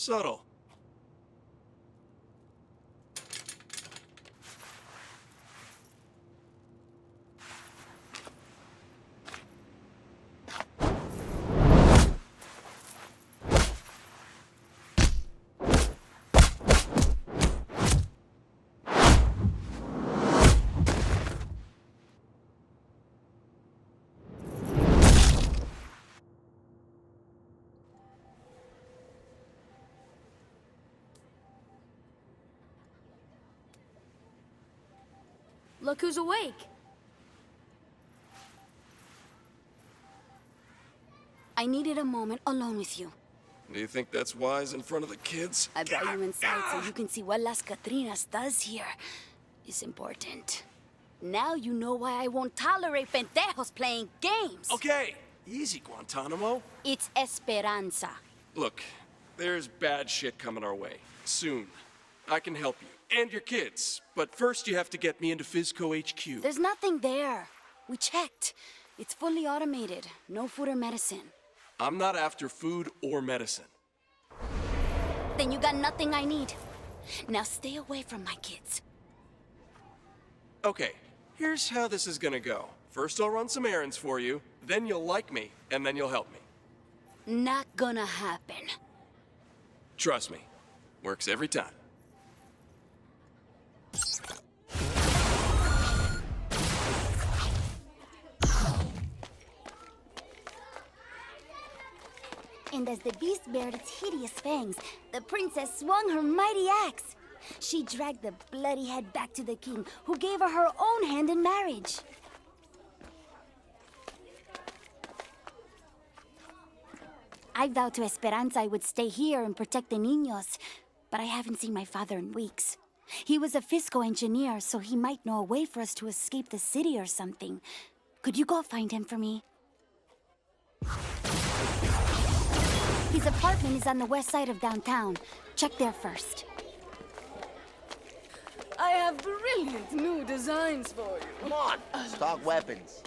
Subtle. Look who's awake. I needed a moment alone with you. Do you think that's wise in front of the kids? I brought you inside so you can see what Las Catrinas does here. It's important. Now you know why I won't tolerate pendejos playing games. Okay, easy, Guantanamo. It's Esperanza. Look, there's bad shit coming our way. Soon. I can help you. And your kids. But first you have to get me into Fizco HQ. There's nothing there. We checked. It's fully automated. No food or medicine. I'm not after food or medicine. Then you got nothing I need. Now stay away from my kids. Okay, here's how this is gonna go. First I'll run some errands for you, then you'll like me, and then you'll help me. Not gonna happen. Trust me. Works every time. And as the beast bared its hideous fangs, the princess swung her mighty axe. She dragged the bloody head back to the king, who gave her her own hand in marriage. I vowed to Esperanza I would stay here and protect the niños, but I haven't seen my father in weeks. He was a Fisco engineer, so he might know a way for us to escape the city or something. Could you go find him for me? His apartment is on the west side of downtown. Check there first. I have brilliant new designs for you. Come on, let's talk weapons.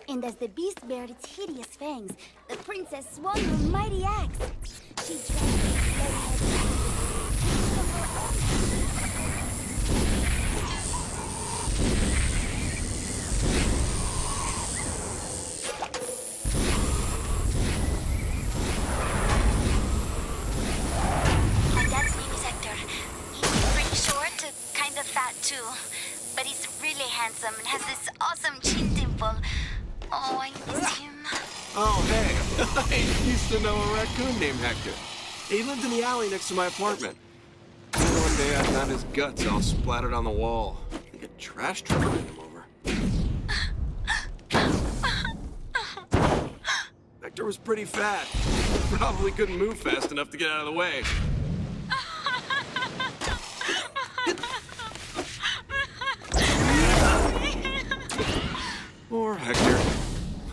And as the beast bared its hideous fangs, the princess swung her mighty axe. She dragged the bloody head. My dad's name is Hector. He's pretty short, kind of fat too. But he's really handsome and has this awesome chin dimple. Oh, I miss him. Oh, hey. I used to know a raccoon named Hector. He lived in the alley next to my apartment. And one day I found his guts all splattered on the wall. I think a trash truck ran him over. Hector was pretty fat. Probably couldn't move fast enough to get out of the way. Poor Hector.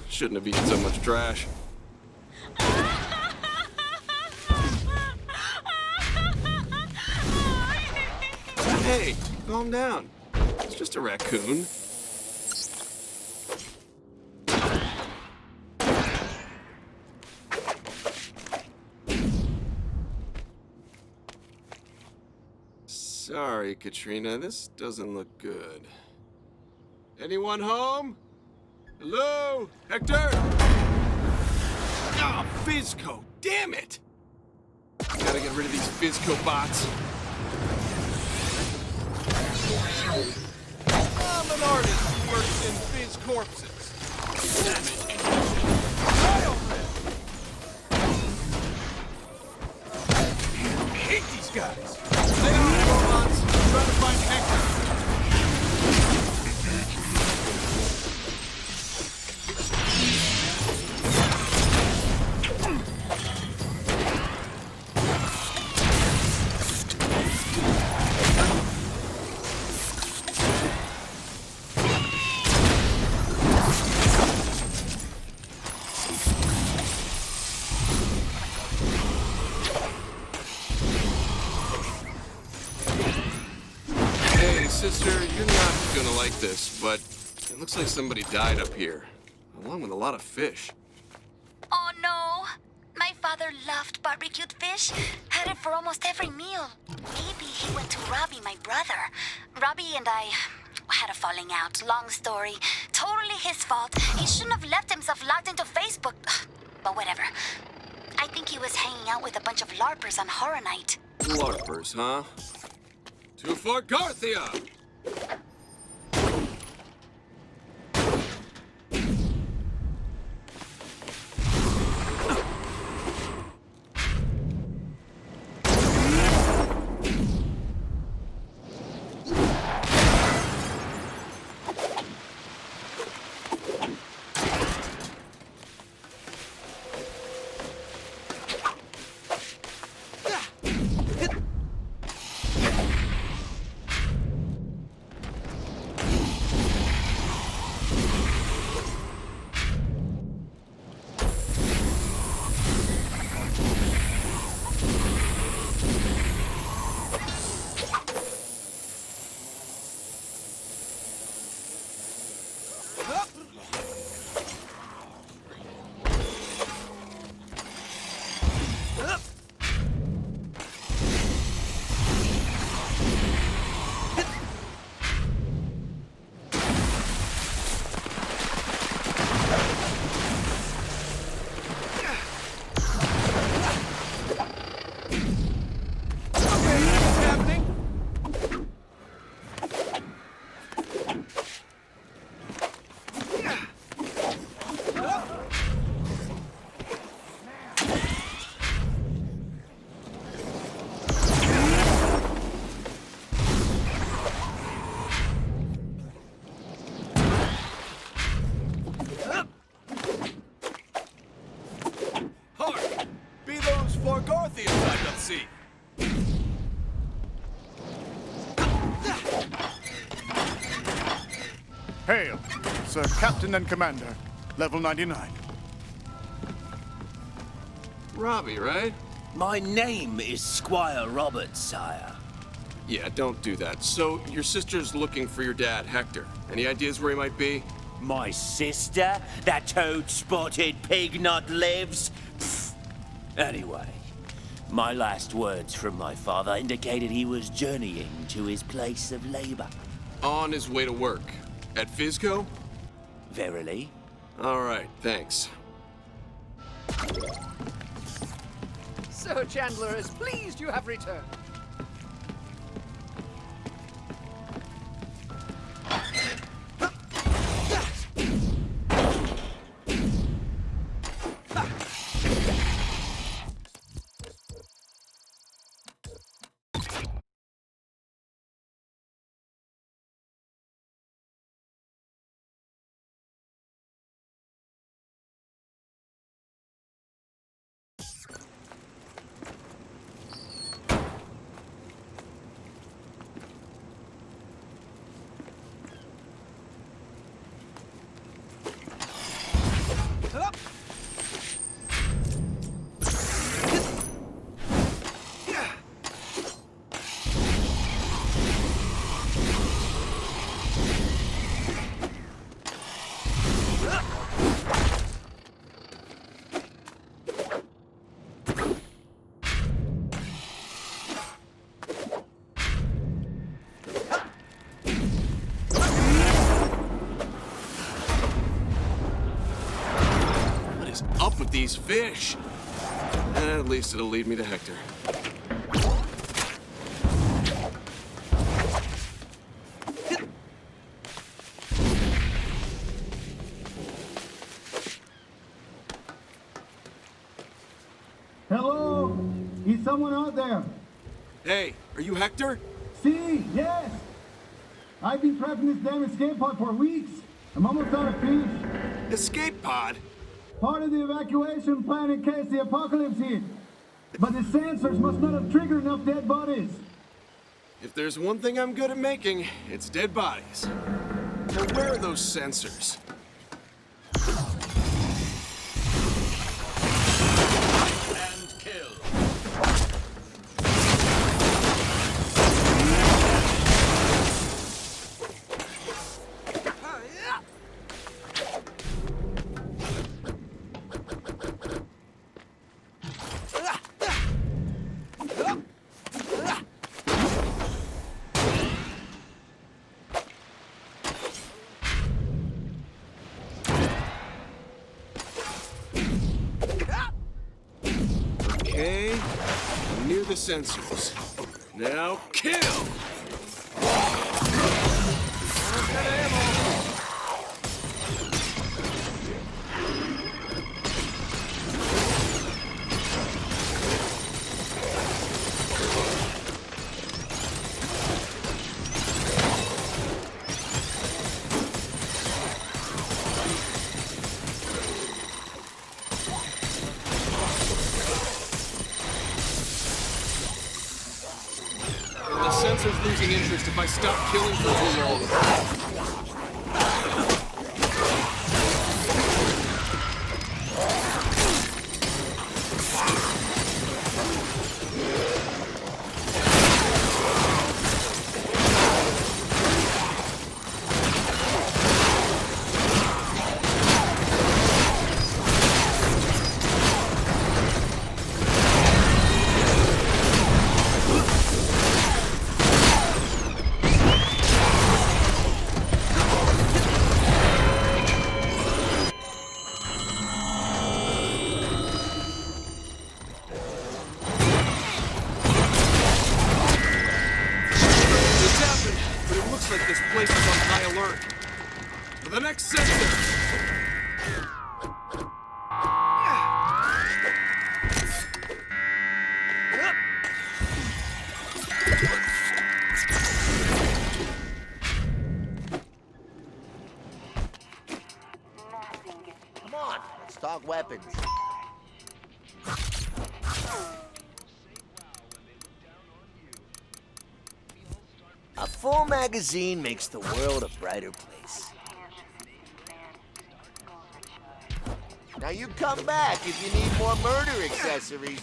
Shouldn't have eaten so much trash. Hey, calm down. It's just a raccoon. Sorry, Katrina, this doesn't look good. Anyone home? Hello? Hector? Ah, oh, Fizco, damn it! Gotta get rid of these Fizco bots. I'm an artist who works in Fizz corpses. Right over there. I hate these guys. Stay on it, robots. I'm trying to find Hector. sister, you're not gonna like this, but it looks like somebody died up here, along with a lot of fish. Oh no! My father loved barbecued fish. Had it for almost every meal. Maybe he went to Robbie, my brother. Robbie and I had a falling out. Long story. Totally his fault. He shouldn't have left himself logged into Facebook. But whatever. I think he was hanging out with a bunch of LARPers on Horror Night. LARPers, huh? To Fort Garthia! Hail, Sir Captain and Commander, level 99. Robbie, right? My name is Squire Roberts, sire. Yeah, don't do that. So, your sister's looking for your dad, Hector. Any ideas where he might be? My sister? That toad-spotted pig nut lives? Pfft. Anyway, my last words from my father indicated he was journeying to his place of labor. On his way to work. At Fizco? Verily? All right, thanks. Sir Chandler is pleased you have returned. Up with these fish. At least it'll lead me to Hector. Hello? Is someone out there? Hey, are you Hector? See, yes. I've been prepping this damn escape pod for weeks. I'm almost out of fish. Escape pod? Part of the evacuation plan in case the apocalypse hit. But the sensors must not have triggered enough dead bodies. If there's one thing I'm good at making, it's dead bodies. Now, where are those sensors? And kill. near the sensors. Now kill! The sensor's losing interest if I stop killing for too long. Just happened, but it looks like this place is on high alert. For the next sensor! Come on, let's talk weapons. A full magazine makes the world a brighter place. Now you come back if you need more murder accessories.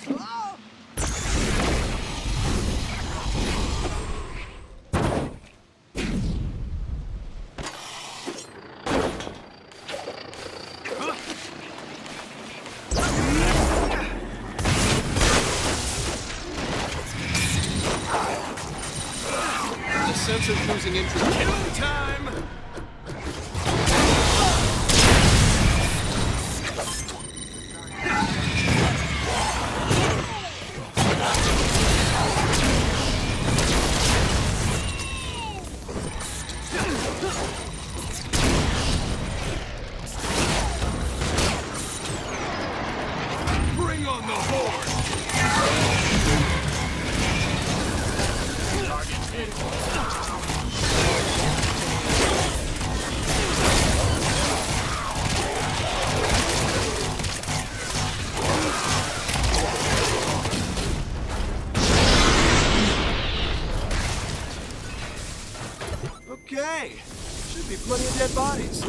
The sensor's losing interest. Kill time! Bring on the horde! Okay, should be plenty of dead bodies.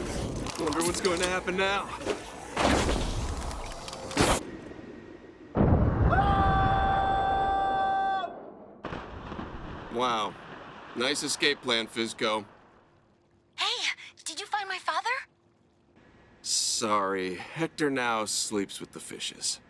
Wonder what's going to happen now. Wow, nice escape plan, Fizco. Hey, did you find my father? Sorry, Hector now sleeps with the fishes.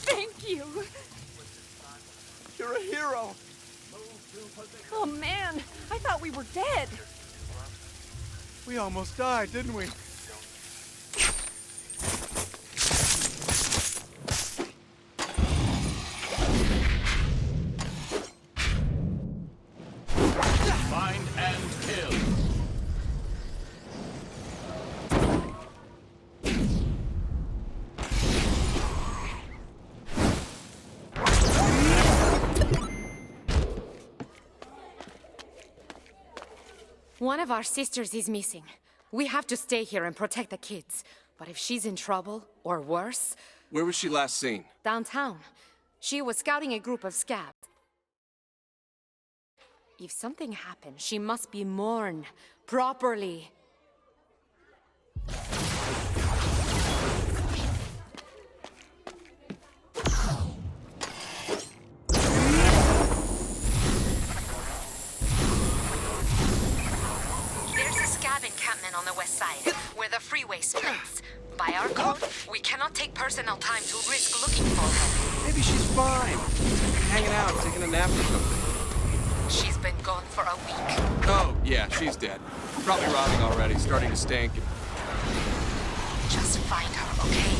Thank you. You're a hero. Oh man, I thought we were dead. We almost died, didn't we? One of our sisters is missing. We have to stay here and protect the kids. But if she's in trouble, or worse... Where was she last seen? Downtown. She was scouting a group of scabs. If something happened, she must be mourned properly. There's a scab encampment on the west side, where the freeway splits. By our code, we cannot take personal time to risk looking for her. Maybe she's fine. Hanging out, taking a nap or something. She's been gone for a week. Oh, yeah, she's dead. Probably rotting already, starting to stink. Just find her, okay?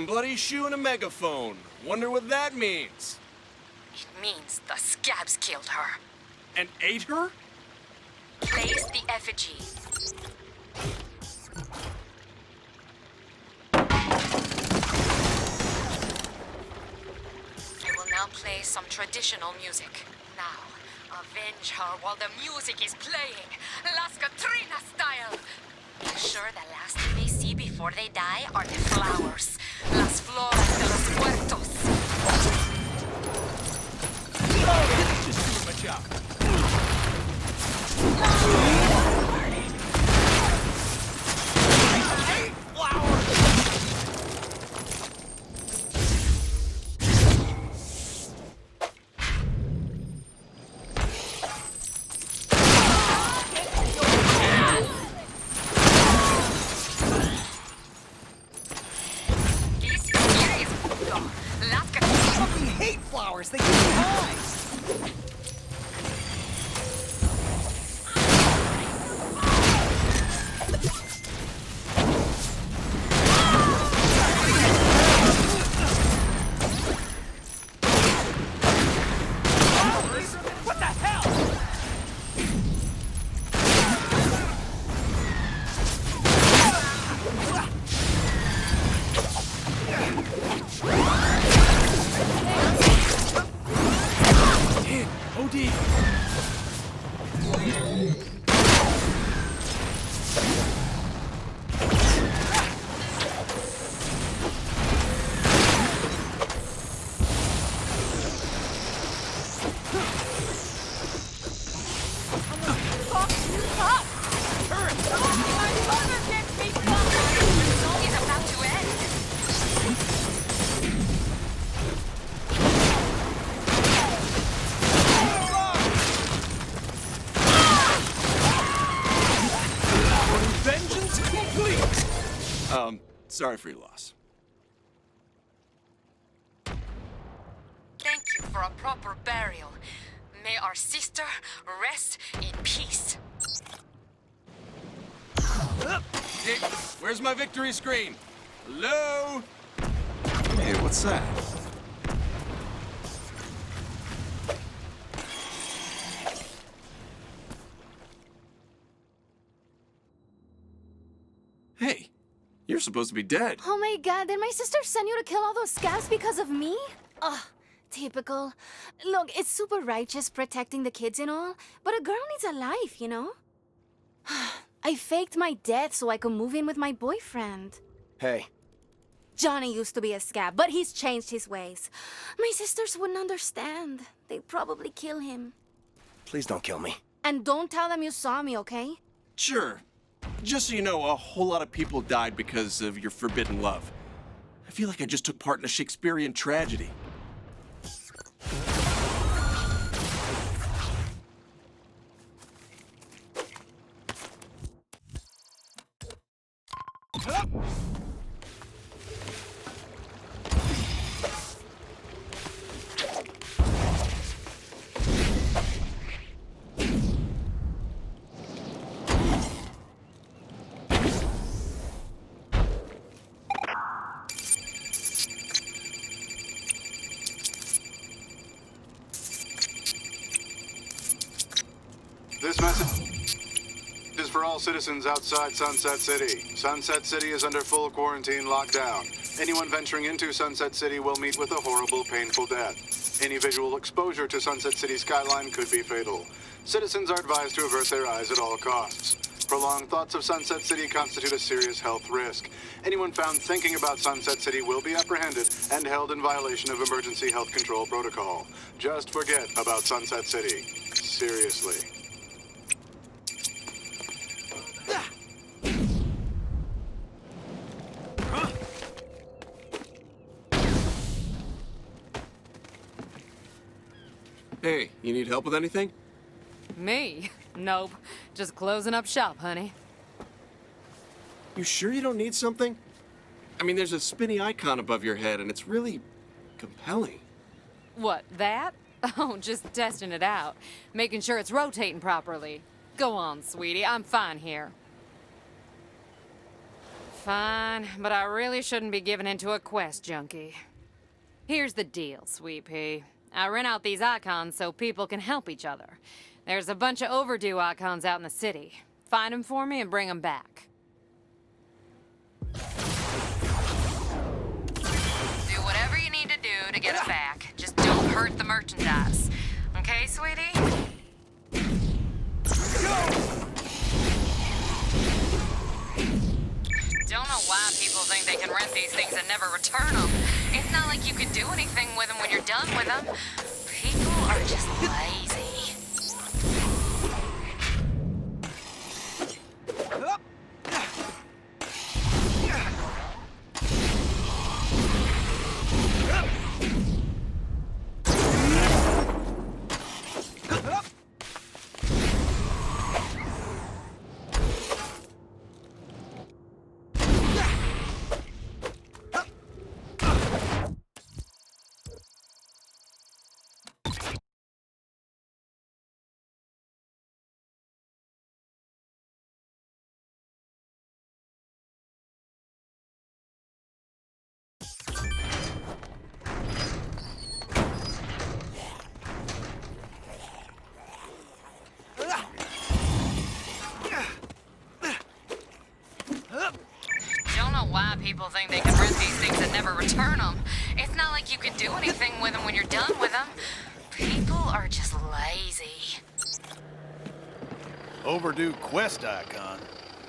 Bloody shoe and a megaphone. Wonder what that means. It means the scabs killed her. And ate her? Place the effigy. I will now play some traditional music. Now, avenge her while the music is playing. Las Catrina style. Be sure the last thing they see before they die are the flowers. Las flores de los muertos. Just doing my job. They give me eyes. What the hell? OD. Sorry for your loss. Thank you for a proper burial. May our sister rest in peace. Hey, where's my victory screen? Hello? Hey, what's that? Hey, you're supposed to be dead. Oh my god, did my sister send you to kill all those scabs because of me? Ugh, typical. Look, it's super righteous protecting the kids and all, but a girl needs a life, you know? I faked my death so I could move in with my boyfriend. Hey, Johnny used to be a scab, but he's changed his ways. My sisters wouldn't understand. They'd probably kill him. Please don't kill me. And don't tell them you saw me, okay? Sure. Just so you know, a whole lot of people died because of your forbidden love. I feel like I just took part in a Shakespearean tragedy. This message is for all citizens outside Sunset City. Sunset City is under full quarantine lockdown. Anyone venturing into Sunset City will meet with a horrible, painful death. Any visual exposure to Sunset City skyline could be fatal. Citizens are advised to avert their eyes at all costs. Prolonged thoughts of Sunset City constitute a serious health risk. Anyone found thinking about Sunset City will be apprehended and held in violation of emergency health control protocol. Just forget about Sunset City. Seriously. Hey, you need help with anything? Me? Nope. Just closing up shop, honey. You sure you don't need something? I mean, there's a spinny icon above your head, and it's really compelling. What, that? Oh, just testing it out. Making sure it's rotating properly. Go on, sweetie. I'm fine here. Fine, but I really shouldn't be giving into a quest junkie. Here's the deal, Sweet Pea. I rent out these icons so people can help each other. There's a bunch of overdue icons out in the city. Find them for me and bring them back. Do whatever you need to do to get them back. Just don't hurt the merchandise. Okay, sweetie? Don't know why people think they can rent these things and never return them. It's not like you could do anything with them when you're done with them. People are just lazy. Why people think they can rent these things and never return them. It's not like you could do anything with them when you're done with them. People are just lazy. Overdue quest icon?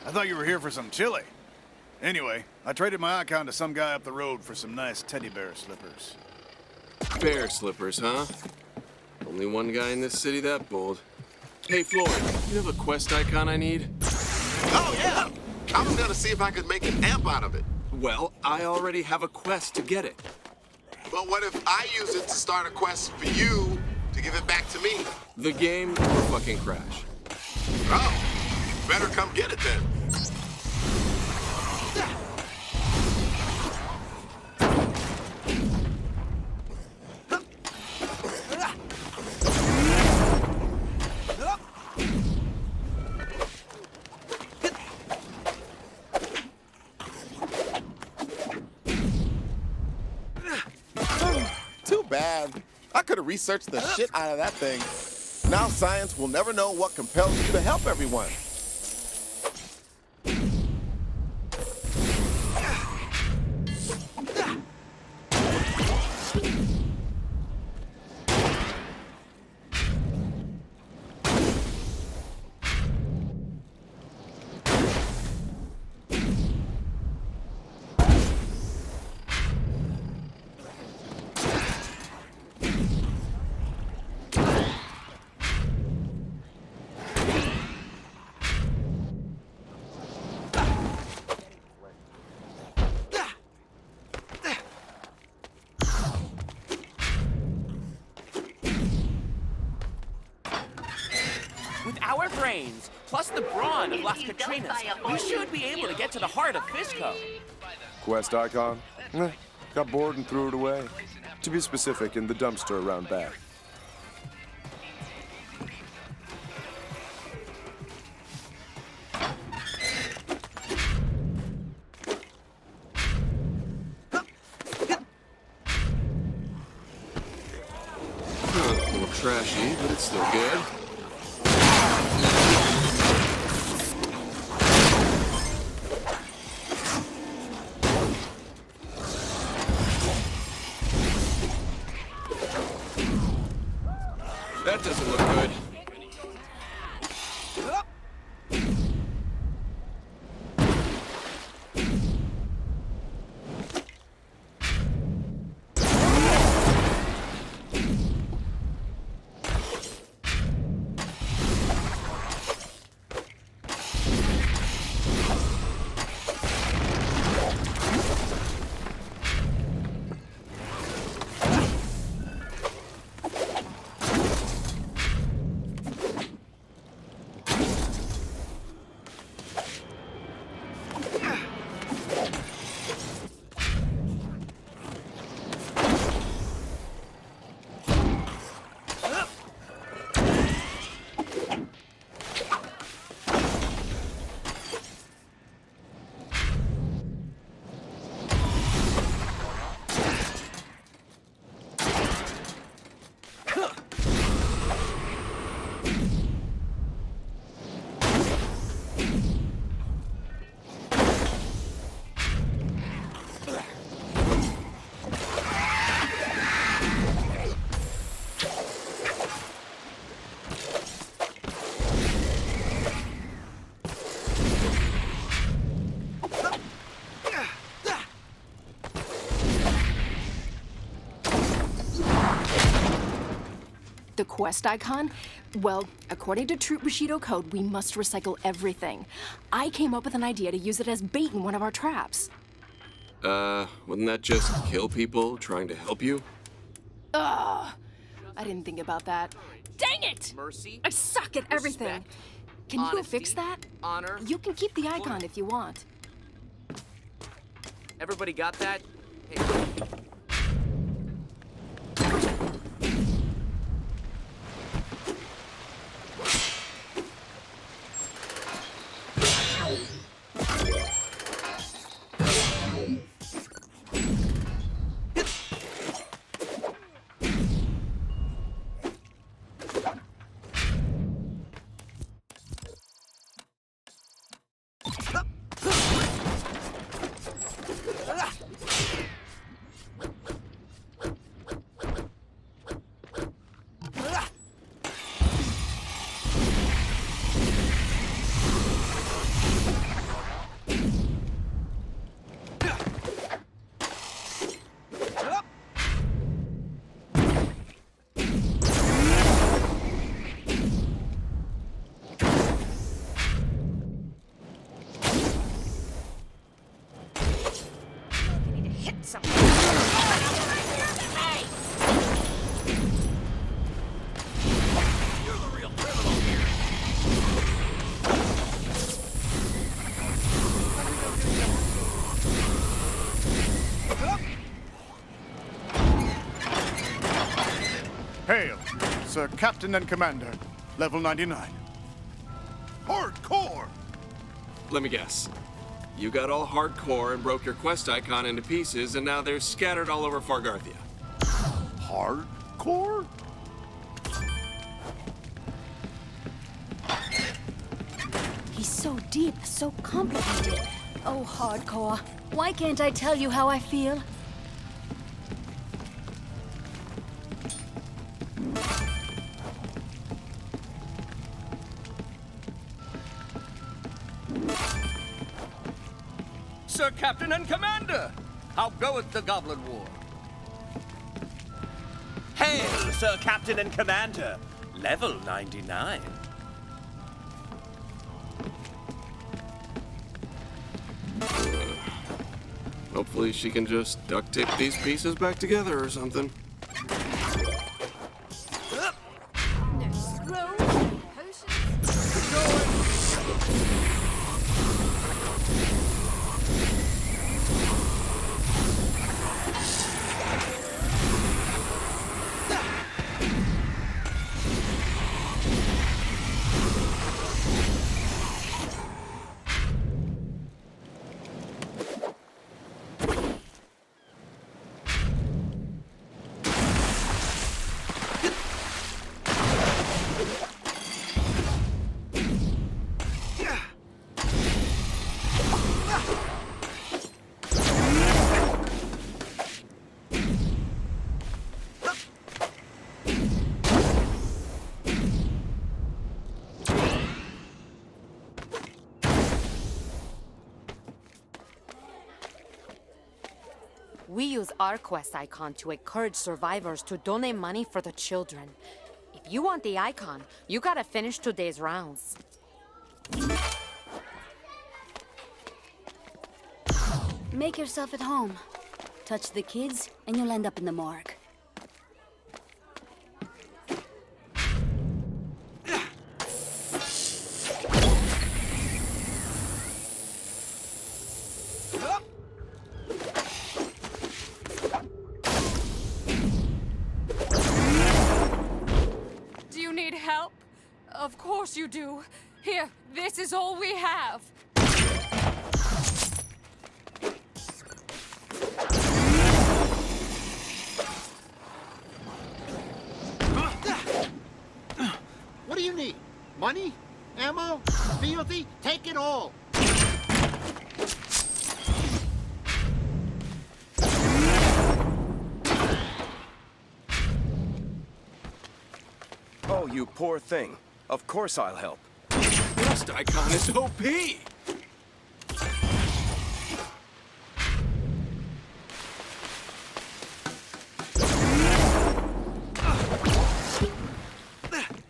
I thought you were here for some chili. Anyway, I traded my icon to some guy up the road for some nice teddy bear slippers. Bear slippers, huh? Only one guy in this city that bold. Hey, Floyd, you have a quest icon I need? Oh, yeah! I was gonna see if I could make an amp out of it. Well, I already have a quest to get it. But what if I use it to start a quest for you to give it back to me? The game will fucking crash. Oh, better come get it then. Too bad. I could have researched the shit out of that thing. Now science will never know what compels you to help everyone. power brains, plus the brawn of Las Catrinas, we should be able to get to the heart of Fisco. Quest icon? Got bored and threw it away. To be specific, in the dumpster around back. A little trashy, but it's still good. That doesn't look good. The quest icon? Well, according to Troop Bushido code, we must recycle everything. I came up with an idea to use it as bait in one of our traps. Wouldn't that just kill people trying to help you? Ugh, I didn't think about that. Dang it! Mercy. I suck at everything. Respect, Can you go honesty, fix that? honor. You can keep the icon if you want. Everybody got that? Hey. Hail, Sir Captain and Commander, level 99. Hardcore! Let me guess. You got all hardcore and broke your quest icon into pieces, and now they're scattered all over Fargarthia. Hardcore? He's so deep, so complicated. Oh, hardcore. Why can't I tell you how I feel? Sir Captain and Commander, how goeth the Goblin War? Hail, Sir Captain and Commander. Level 99. Hopefully she can just duct tape these pieces back together or something. We use our quest icon to encourage survivors to donate money for the children. If you want the icon, you gotta finish today's rounds. Make yourself at home. Touch the kids, and you'll end up in the morgue. Do you need help? Of course you do. Here, this is all we have. What do you need? Money? Ammo? Fealty? Take it all! Oh, you poor thing. Of course I'll help. This icon is OP!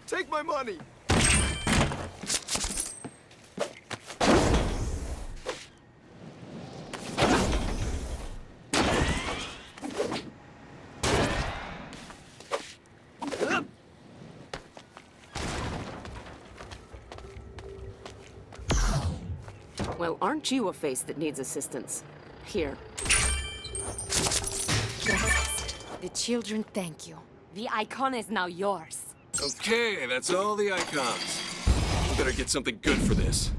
Take my money! Well, aren't you a face that needs assistance? Here. The children thank you. The icon is now yours. Okay, that's all the icons. We better get something good for this.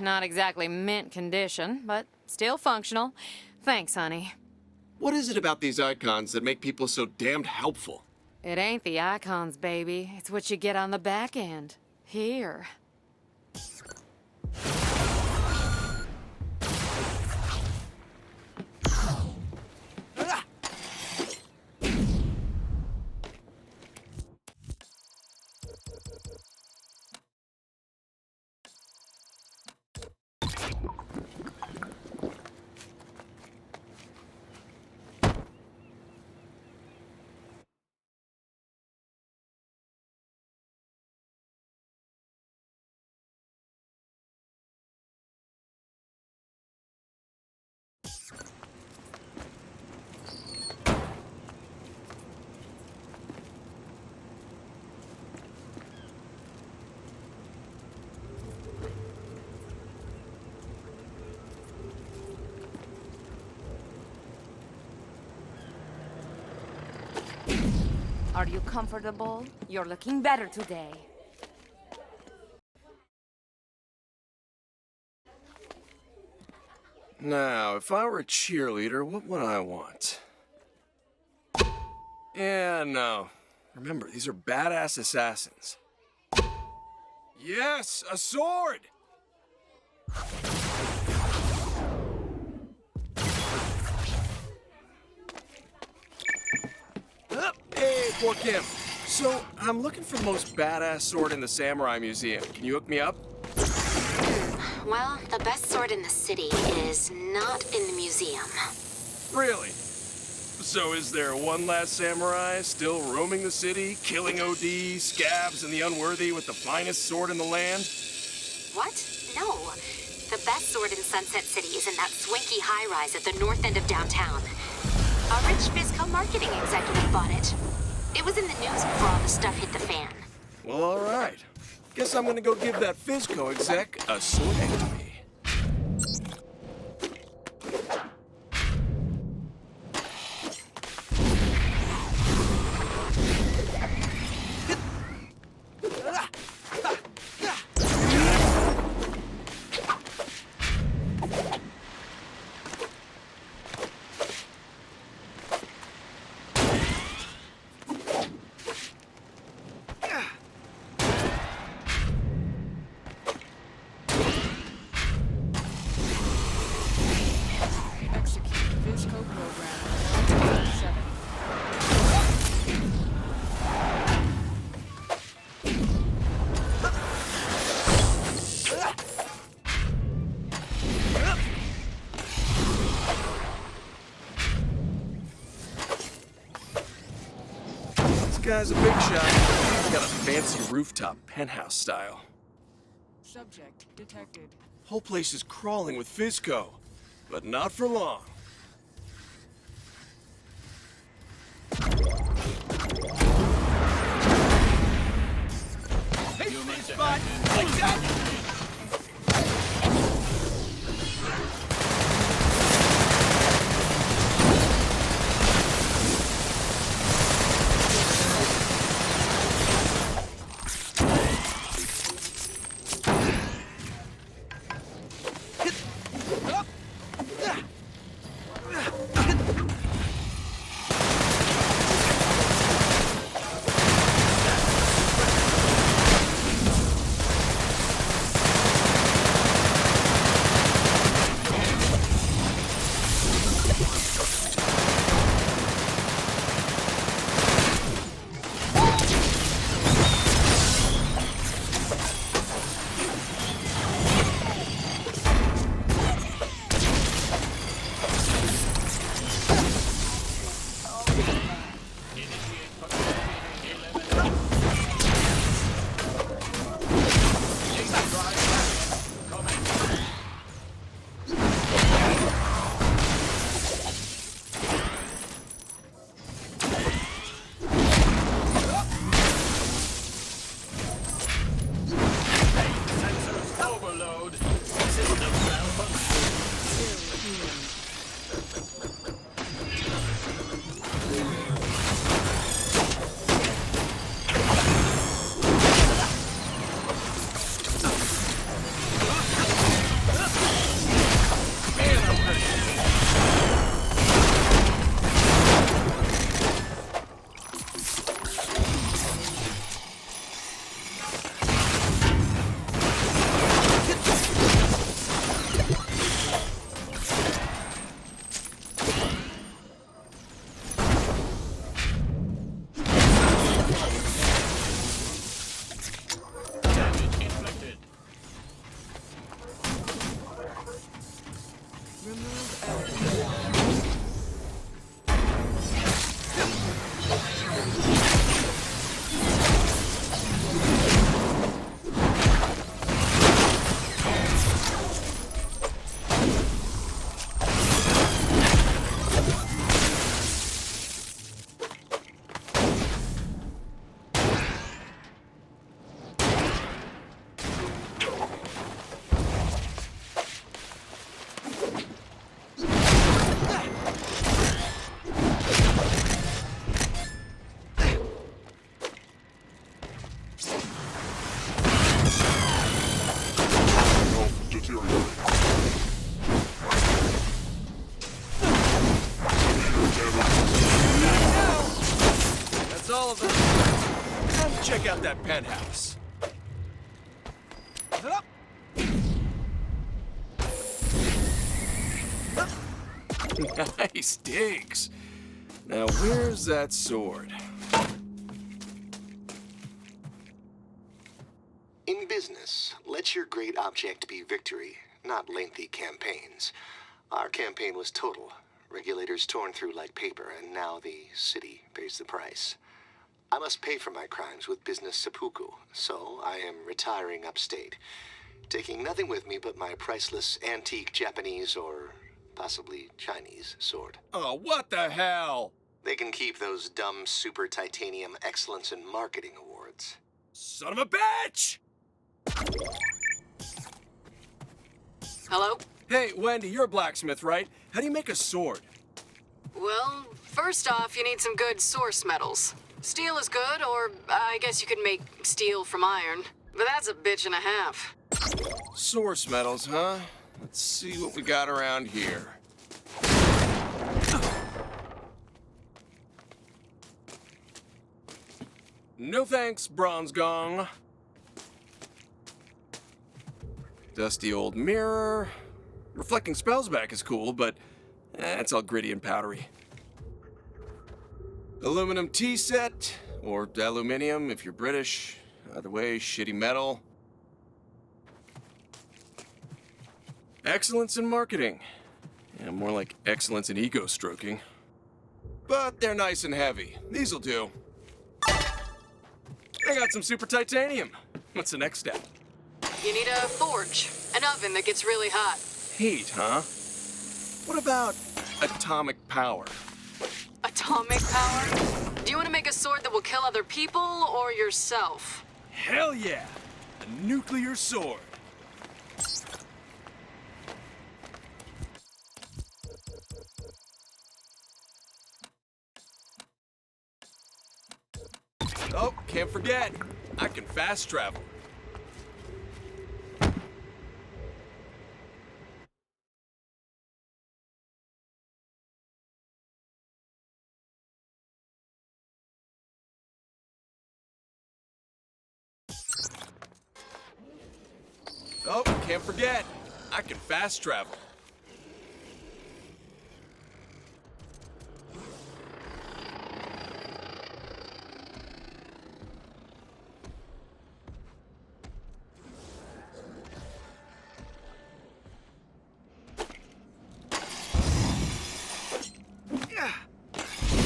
Not exactly mint condition, but still functional. Thanks, honey. What is it about these icons that make people so damned helpful? It ain't the icons, baby. It's what you get on the back end. Here. Are you comfortable? You're looking better today. Now, if I were a cheerleader, what would I want? Yeah, no. Remember, these are badass assassins. Yes, a sword! Hey, poor Kim. So, I'm looking for the most badass sword in the Samurai Museum. Can you hook me up? Well, the best sword in the city is not in the museum. Really? So is there one last samurai still roaming the city, killing OD, scabs, and the unworthy with the finest sword in the land? What? No. The best sword in Sunset City is in that swanky high-rise at the north end of downtown. A rich Fisco marketing executive bought it. It was in the news before all the stuff hit the fan. Well, all right. Guess I'm gonna go give that Fisco exec a swordectomy. Guy's a big shot. He's got a fancy rooftop penthouse style. Subject detected. Whole place is crawling with Fisco, but not for long. Human spot! Like that! all of them. Come check out that penthouse. Nice digs. Now where's that sword? In business, let your great object be victory, not lengthy campaigns. Our campaign was total. Regulators torn through like paper, and now the city pays the price. I must pay for my crimes with business seppuku, so I am retiring upstate, taking nothing with me but my priceless antique Japanese or possibly Chinese sword. Oh, what the hell? They can keep those dumb Super Titanium Excellence in Marketing Awards. Son of a bitch! Hello? Hey, Wendy, you're a blacksmith, right? How do you make a sword? Well, first off, you need some good source metals. Steel is good, or I guess you could make steel from iron. But that's a bitch and a half. Source metals, huh? Let's see what we got around here. No thanks, bronze gong. Dusty old mirror. Reflecting spells back is cool, but it's all gritty and powdery. Aluminum tea set, or aluminium if you're British. Either way, shitty metal. Excellence in marketing. Yeah, more like excellence in ego stroking. But they're nice and heavy. These'll do. I got some super titanium. What's the next step? You need a forge, an oven that gets really hot. Heat, huh? What about atomic power? Atomic power? Do you want to make a sword that will kill other people or yourself? Hell yeah! A nuclear sword. Oh, can't forget. I can fast travel. Oh, can't forget. I can fast travel.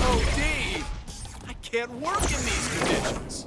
Oh, Dave! I can't work in these conditions.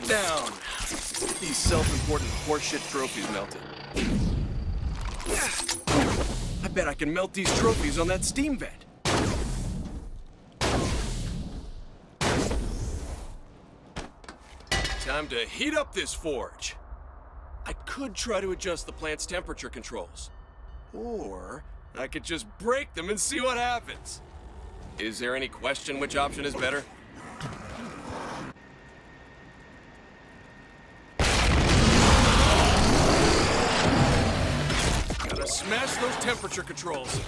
Down. These self-important horseshit trophies melted. I bet I can melt these trophies on that steam vent. Time to heat up this forge. I could try to adjust the plant's temperature controls. Or I could just break them and see what happens. Is there any question which option is better? Gotta smash those temperature controls.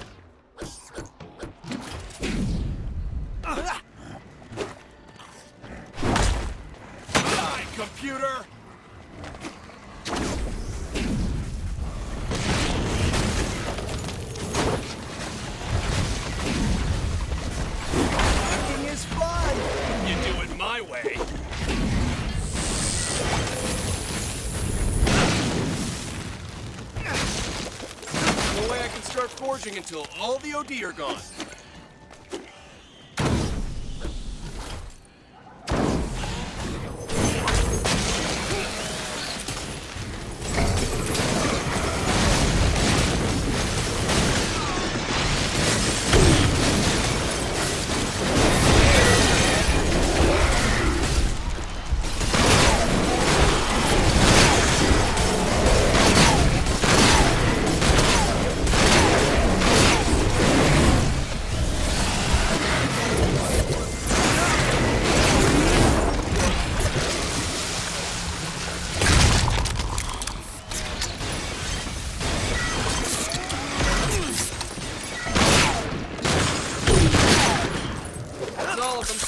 Die, computer! Hacking is fun! You do it my way. No way I can start forging until all the OD are gone. welcome.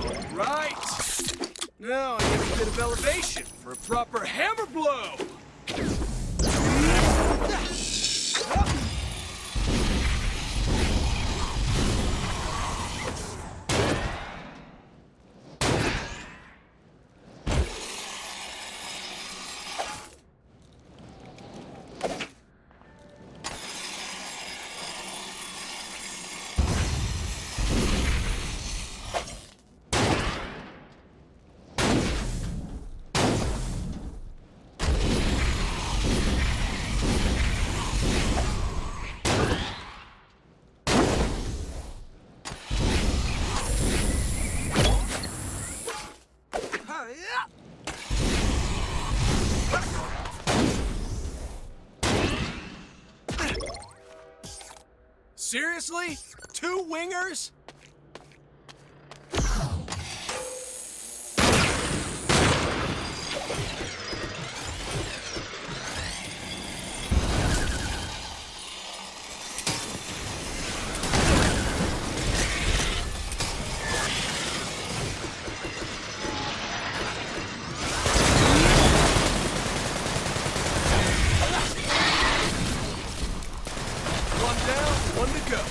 All right. Now I need a bit of elevation for a proper hammer blow. Seriously? 2 wingers? One down, 1 to go.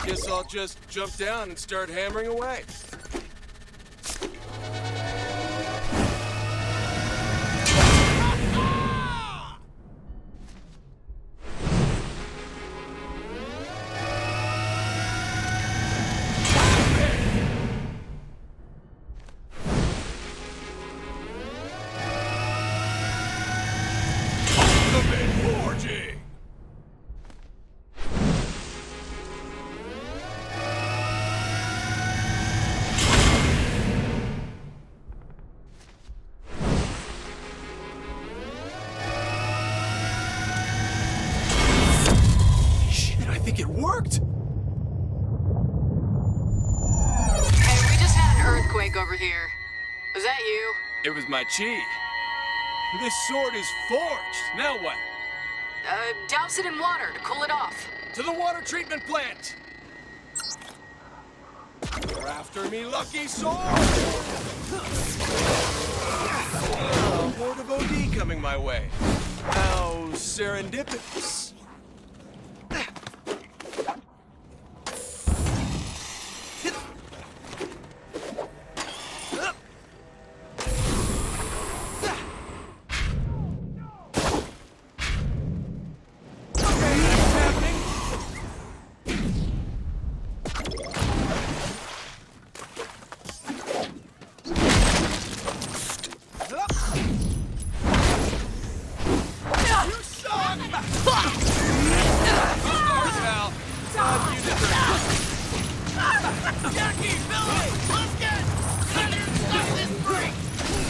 Guess I'll just jump down and start hammering away. Ultimate forging! Shit, I think it worked! Hey, we just had an earthquake over here. Was that you? It was my chi. This sword is forged. Now what? Douse it in water to cool it off. To the water treatment plant! You're after me, lucky sword! Horde of OD coming my way. How serendipitous.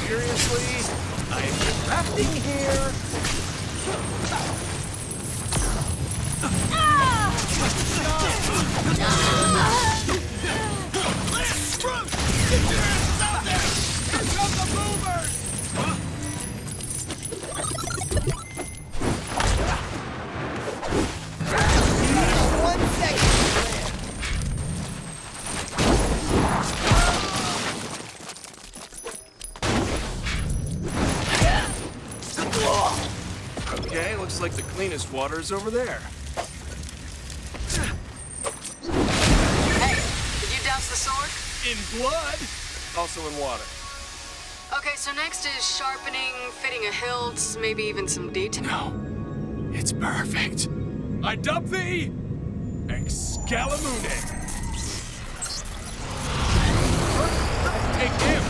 Seriously? I'm crafting here. Okay, looks like the cleanest water is over there. Hey, did you douse the sword? In blood? Also in water. Okay, so next is sharpening, fitting a hilt, maybe even some detail. No, it's perfect. I dub thee Excalamune. Take him.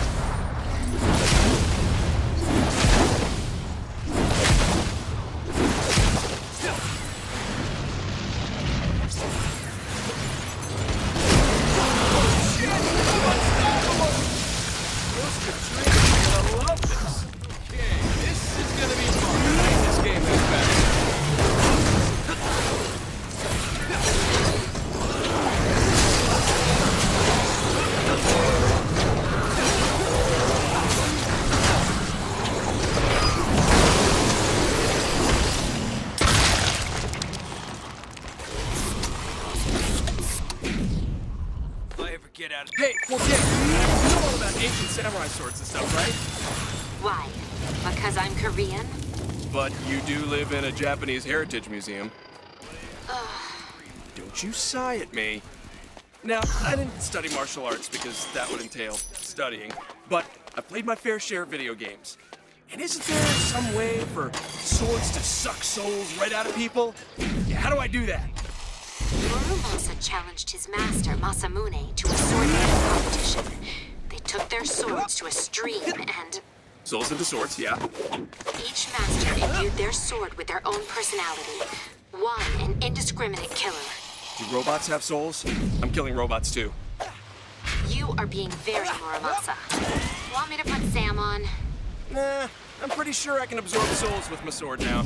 at it. Hey, well, Jake, you know all about ancient samurai swords and stuff, right? Why? Because I'm Korean? But you do live in a Japanese heritage museum. Don't you sigh at me. Now, I didn't study martial arts because that would entail studying, but I played my fair share of video games. And isn't there some way for swords to suck souls right out of people? Yeah, how do I do that? Yorumasa challenged his master, Masamune, to a sword battle competition. They took their swords to a stream and... Souls into swords, yeah. Each master imbued their sword with their own personality. One, an indiscriminate killer. Do robots have souls? I'm killing robots too. You are being very Muramasa. Want me to put Sam on? Nah, I'm pretty sure I can absorb souls with my sword now.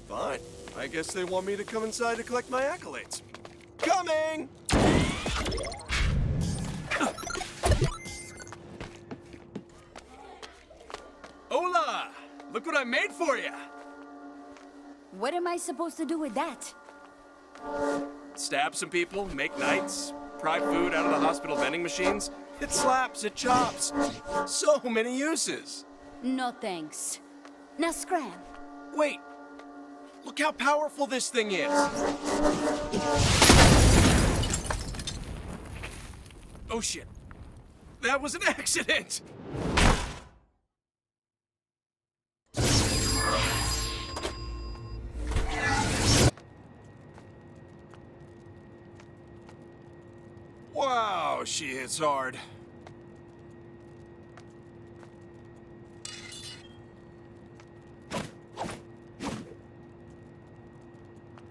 Fine. I guess they want me to come inside to collect my accolades. Coming! Hola! Look what I made for you! What am I supposed to do with that? Stab some people, make knights, pry food out of the hospital vending machines. It slaps, it chops. So many uses. No thanks. Now scram. Wait, look how powerful this thing is. Oh shit, that was an accident. Wow, she hits hard.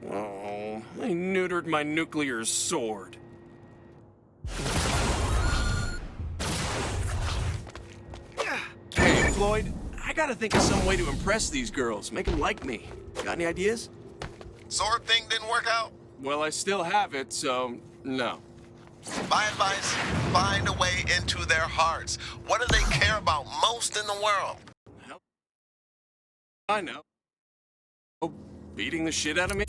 Oh, I neutered my nuclear sword. Hey, Floyd, I gotta think of some way to impress these girls, make them like me. Got any ideas? Sword thing didn't work out? Well, I still have it, so no. My advice, find a way into their hearts. What do they care about most in the world? I know. Oh, beating the shit out of me?